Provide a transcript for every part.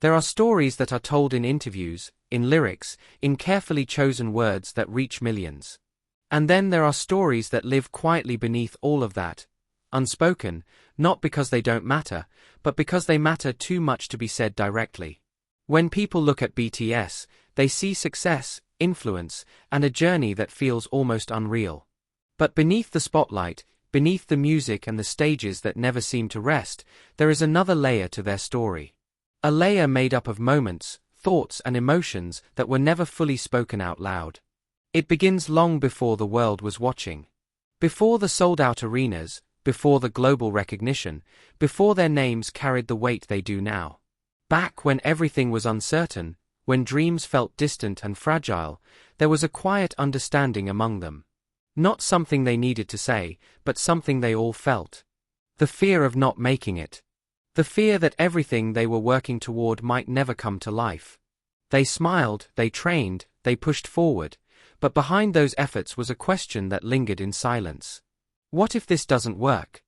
There are stories that are told in interviews, in lyrics, in carefully chosen words that reach millions. And then there are stories that live quietly beneath all of that, unspoken, not because they don't matter, but because they matter too much to be said directly. When people look at BTS, they see success, influence, and a journey that feels almost unreal. But beneath the spotlight, beneath the music and the stages that never seem to rest, there is another layer to their story. A layer made up of moments, thoughts, and emotions that were never fully spoken out loud. It begins long before the world was watching. Before the sold-out arenas, before the global recognition, before their names carried the weight they do now. Back when everything was uncertain, when dreams felt distant and fragile, there was a quiet understanding among them. Not something they needed to say, but something they all felt. The fear of not making it. The fear that everything they were working toward might never come to life. They smiled, they trained, they pushed forward, but behind those efforts was a question that lingered in silence. What if this doesn't work?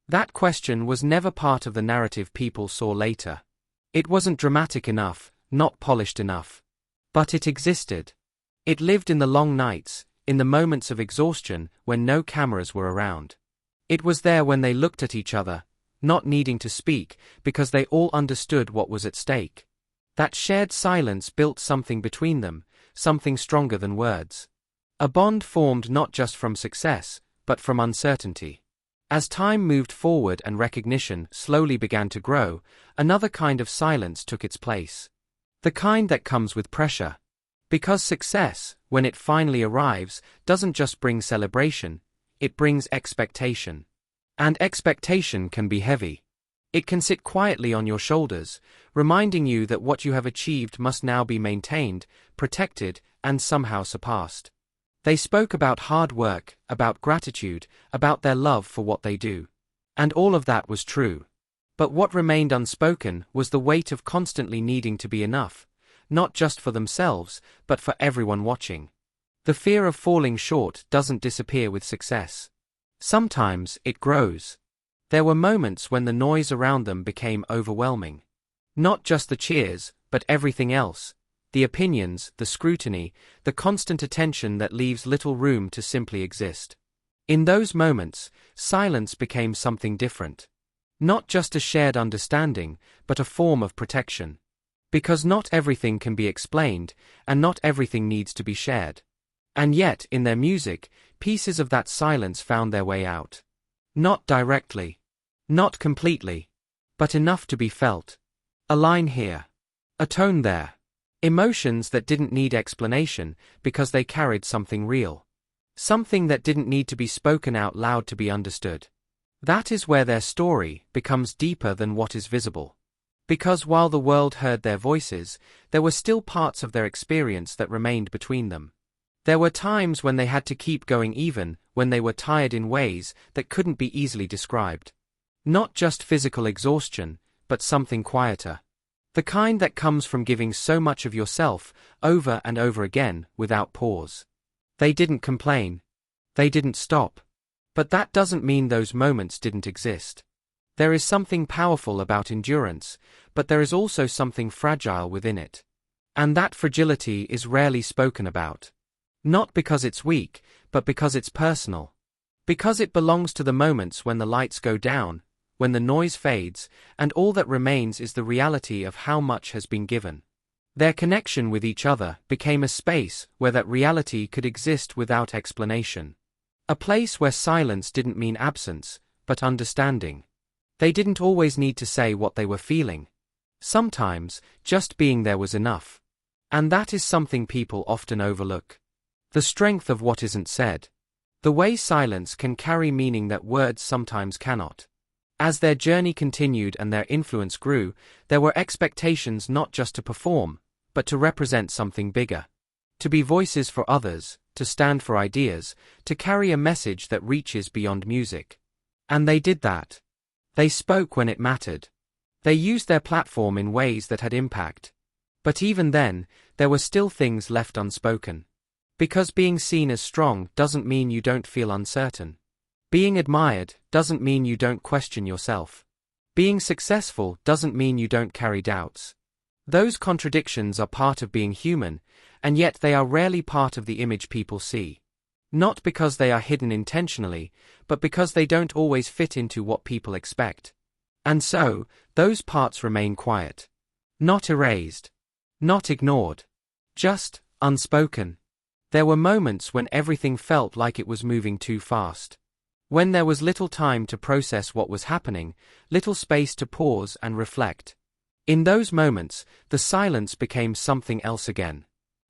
That question was never part of the narrative people saw later. It wasn't dramatic enough, not polished enough. But it existed. It lived in the long nights, in the moments of exhaustion when no cameras were around. It was there when they looked at each other, not needing to speak, because they all understood what was at stake. That shared silence built something between them, something stronger than words. A bond formed not just from success, but from uncertainty. As time moved forward and recognition slowly began to grow, another kind of silence took its place. The kind that comes with pressure. Because success, when it finally arrives, doesn't just bring celebration, it brings expectation. And expectation can be heavy. It can sit quietly on your shoulders, reminding you that what you have achieved must now be maintained, protected, and somehow surpassed. They spoke about hard work, about gratitude, about their love for what they do. And all of that was true. But what remained unspoken was the weight of constantly needing to be enough, not just for themselves, but for everyone watching. The fear of falling short doesn't disappear with success. Sometimes it grows. There were moments when the noise around them became overwhelming. Not just the cheers, but everything else. The opinions, the scrutiny, the constant attention that leaves little room to simply exist. In those moments, silence became something different. Not just a shared understanding, but a form of protection. Because not everything can be explained, and not everything needs to be shared. And yet, in their music, pieces of that silence found their way out. Not directly. Not completely. But enough to be felt. A line here. A tone there. Emotions that didn't need explanation because they carried something real. Something that didn't need to be spoken out loud to be understood. That is where their story becomes deeper than what is visible. Because while the world heard their voices, there were still parts of their experience that remained between them. There were times when they had to keep going even when they were tired in ways that couldn't be easily described. Not just physical exhaustion, but something quieter. The kind that comes from giving so much of yourself, over and over again, without pause. They didn't complain. They didn't stop. But that doesn't mean those moments didn't exist. There is something powerful about endurance, but there is also something fragile within it. And that fragility is rarely spoken about. Not because it's weak, but because it's personal. Because it belongs to the moments when the lights go down, when the noise fades, and all that remains is the reality of how much has been given. Their connection with each other became a space where that reality could exist without explanation. A place where silence didn't mean absence, but understanding. They didn't always need to say what they were feeling. Sometimes, just being there was enough. And that is something people often overlook. The strength of what isn't said. The way silence can carry meaning that words sometimes cannot. As their journey continued and their influence grew, there were expectations not just to perform, but to represent something bigger. To be voices for others, to stand for ideas, to carry a message that reaches beyond music. And they did that. They spoke when it mattered. They used their platform in ways that had impact. But even then, there were still things left unspoken. Because being seen as strong doesn't mean you don't feel uncertain. Being admired doesn't mean you don't question yourself. Being successful doesn't mean you don't carry doubts. Those contradictions are part of being human, and yet they are rarely part of the image people see. Not because they are hidden intentionally, but because they don't always fit into what people expect. And so, those parts remain quiet. Not erased. Not ignored. Just unspoken. There were moments when everything felt like it was moving too fast. When there was little time to process what was happening, little space to pause and reflect. In those moments, the silence became something else again.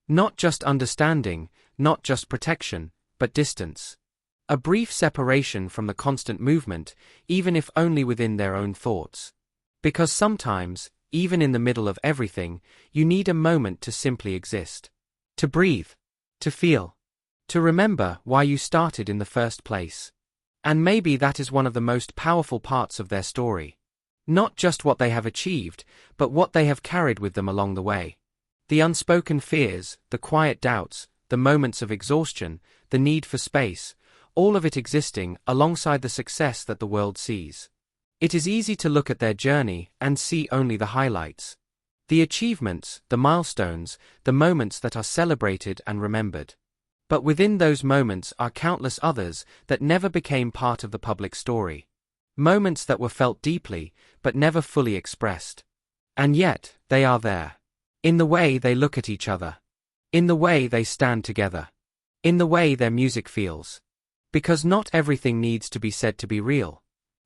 Not just understanding, not just protection, but distance. A brief separation from the constant movement, even if only within their own thoughts. Because sometimes, even in the middle of everything, you need a moment to simply exist. To breathe. To feel. To remember why you started in the first place. And maybe that is one of the most powerful parts of their story. Not just what they have achieved, but what they have carried with them along the way. The unspoken fears, the quiet doubts, the moments of exhaustion, the need for space, all of it existing alongside the success that the world sees. It is easy to look at their journey and see only the highlights. The achievements, the milestones, the moments that are celebrated and remembered. But within those moments are countless others that never became part of the public story. Moments that were felt deeply, but never fully expressed. And yet, they are there. In the way they look at each other. In the way they stand together. In the way their music feels. Because not everything needs to be said to be real.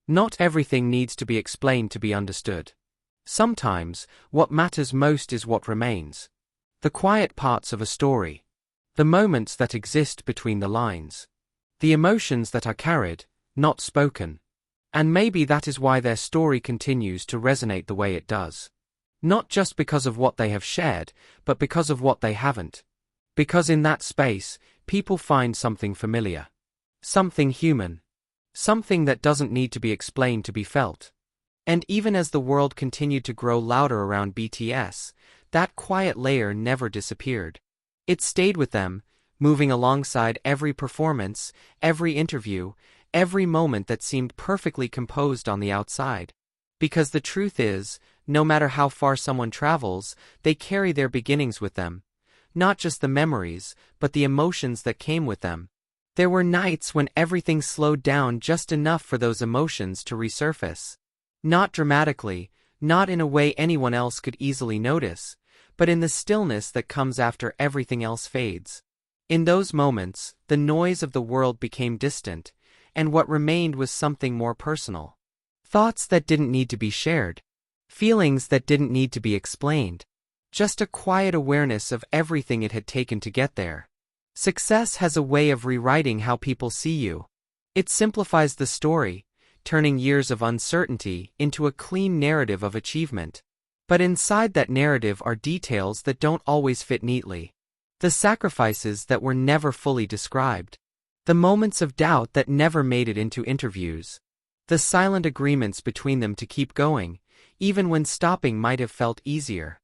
Not everything needs to be explained to be understood. Sometimes, what matters most is what remains. The quiet parts of a story. The moments that exist between the lines. The emotions that are carried, not spoken. And maybe that is why their story continues to resonate the way it does. Not just because of what they have shared, but because of what they haven't. Because in that space, people find something familiar. Something human. Something that doesn't need to be explained to be felt. And even as the world continued to grow louder around BTS, that quiet layer never disappeared. It stayed with them, moving alongside every performance, every interview, every moment that seemed perfectly composed on the outside. Because the truth is, no matter how far someone travels, they carry their beginnings with them. Not just the memories, but the emotions that came with them. There were nights when everything slowed down just enough for those emotions to resurface. Not dramatically, not in a way anyone else could easily notice, but in the stillness that comes after everything else fades. In those moments, the noise of the world became distant, and what remained was something more personal. Thoughts that didn't need to be shared. Feelings that didn't need to be explained. Just a quiet awareness of everything it had taken to get there. Success has a way of rewriting how people see you. It simplifies the story, turning years of uncertainty into a clean narrative of achievement. But inside that narrative are details that don't always fit neatly. The sacrifices that were never fully described. The moments of doubt that never made it into interviews. The silent agreements between them to keep going, even when stopping might have felt easier.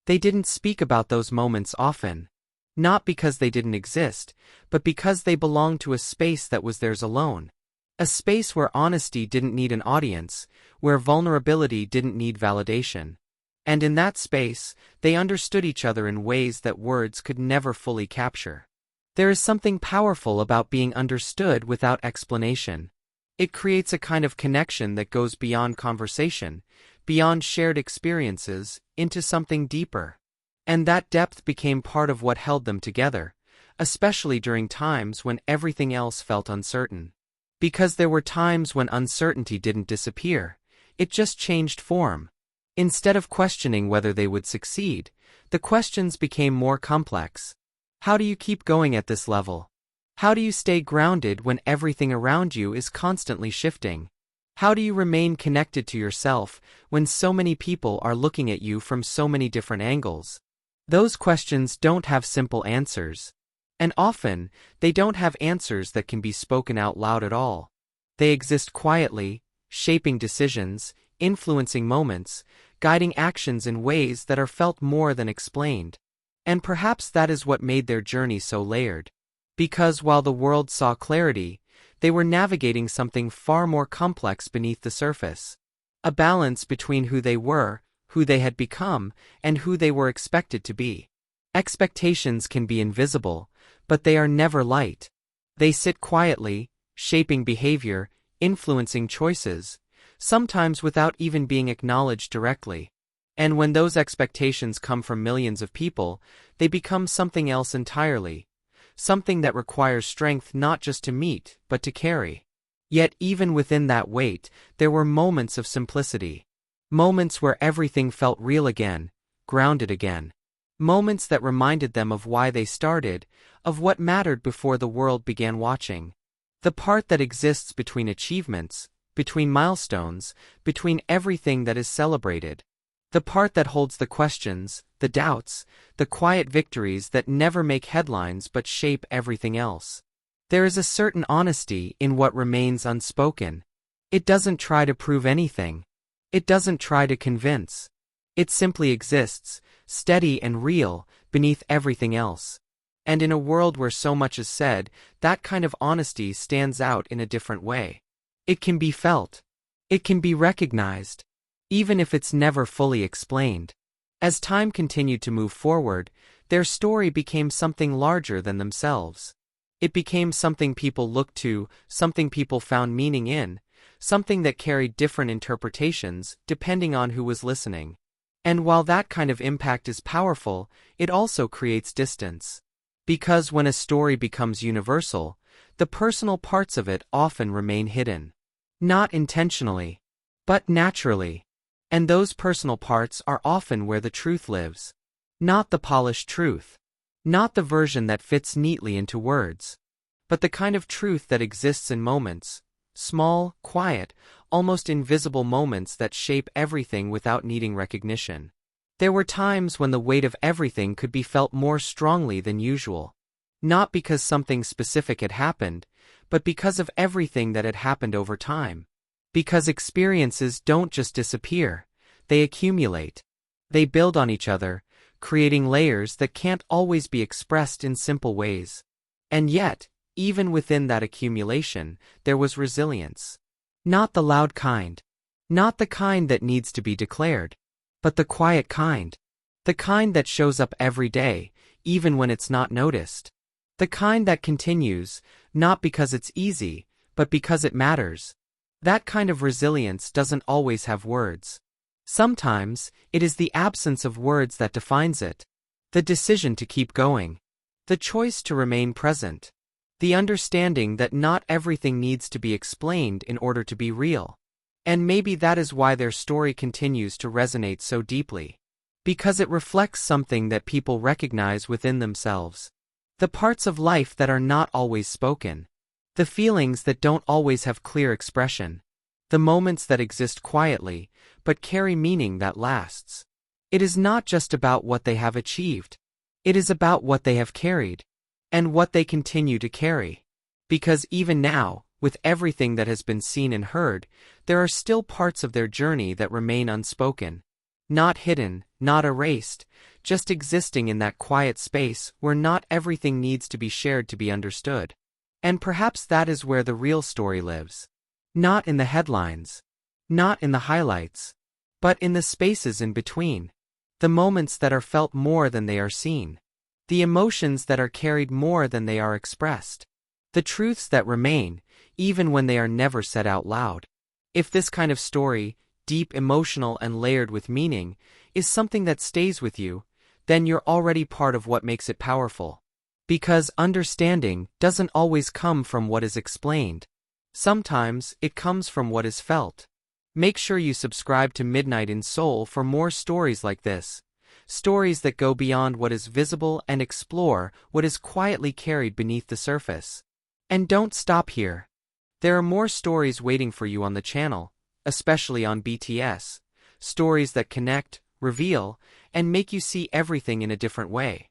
They didn't speak about those moments often. Not because they didn't exist, but because they belonged to a space that was theirs alone. A space where honesty didn't need an audience, where vulnerability didn't need validation. And in that space, they understood each other in ways that words could never fully capture. There is something powerful about being understood without explanation. It creates a kind of connection that goes beyond conversation, beyond shared experiences, into something deeper. And that depth became part of what held them together, especially during times when everything else felt uncertain. Because there were times when uncertainty didn't disappear, it just changed form. Instead of questioning whether they would succeed, the questions became more complex. How do you keep going at this level? How do you stay grounded when everything around you is constantly shifting? How do you remain connected to yourself when so many people are looking at you from so many different angles? Those questions don't have simple answers. And often, they don't have answers that can be spoken out loud at all. They exist quietly, shaping decisions, influencing moments, guiding actions in ways that are felt more than explained. And perhaps that is what made their journey so layered. Because while the world saw clarity, they were navigating something far more complex beneath the surface. A balance between who they were, who they had become, and who they were expected to be. Expectations can be invisible, but they are never light. They sit quietly, shaping behavior, influencing choices, sometimes without even being acknowledged directly. And when those expectations come from millions of people, they become something else entirely. Something that requires strength not just to meet, but to carry. Yet even within that weight, there were moments of simplicity. Moments where everything felt real again, grounded again. Moments that reminded them of why they started, of what mattered before the world began watching. The part that exists between achievements, between milestones, between everything that is celebrated. The part that holds the questions, the doubts, the quiet victories that never make headlines but shape everything else. There is a certain honesty in what remains unspoken. It doesn't try to prove anything. It doesn't try to convince. It simply exists, steady and real, beneath everything else. And in a world where so much is said, that kind of honesty stands out in a different way. It can be felt. It can be recognized. Even if it's never fully explained. As time continued to move forward, their story became something larger than themselves. It became something people looked to, something people found meaning in, something that carried different interpretations depending on who was listening. And while that kind of impact is powerful, it also creates distance. Because when a story becomes universal, the personal parts of it often remain hidden. Not intentionally, but naturally. And those personal parts are often where the truth lives. Not the polished truth. Not the version that fits neatly into words. But the kind of truth that exists in moments. Small, quiet, almost invisible moments that shape everything without needing recognition. There were times when the weight of everything could be felt more strongly than usual. Not because something specific had happened, but because of everything that had happened over time. Because experiences don't just disappear, they accumulate. They build on each other, creating layers that can't always be expressed in simple ways. And yet, even within that accumulation, there was resilience. Not the loud kind. Not the kind that needs to be declared. But the quiet kind. The kind that shows up every day, even when it's not noticed. The kind that continues, not because it's easy, but because it matters. That kind of resilience doesn't always have words. Sometimes, it is the absence of words that defines it. The decision to keep going. The choice to remain present. The understanding that not everything needs to be explained in order to be real. And maybe that is why their story continues to resonate so deeply. Because it reflects something that people recognize within themselves. The parts of life that are not always spoken. The feelings that don't always have clear expression. The moments that exist quietly, but carry meaning that lasts. It is not just about what they have achieved. It is about what they have carried. And what they continue to carry. Because even now, with everything that has been seen and heard, there are still parts of their journey that remain unspoken. Not hidden, not erased, just existing in that quiet space where not everything needs to be shared to be understood. And perhaps that is where the real story lives. Not in the headlines. Not in the highlights. But in the spaces in between. The moments that are felt more than they are seen. The emotions that are carried more than they are expressed. The truths that remain, even when they are never said out loud. If this kind of story, deep, emotional, and layered with meaning, is something that stays with you, then you're already part of what makes it powerful. Because understanding doesn't always come from what is explained. Sometimes it comes from what is felt. Make sure you subscribe to Midnight in Seoul for more stories like this. Stories that go beyond what is visible and explore what is quietly carried beneath the surface. And don't stop here. There are more stories waiting for you on the channel, especially on BTS. Stories that connect, reveal, and make you see everything in a different way.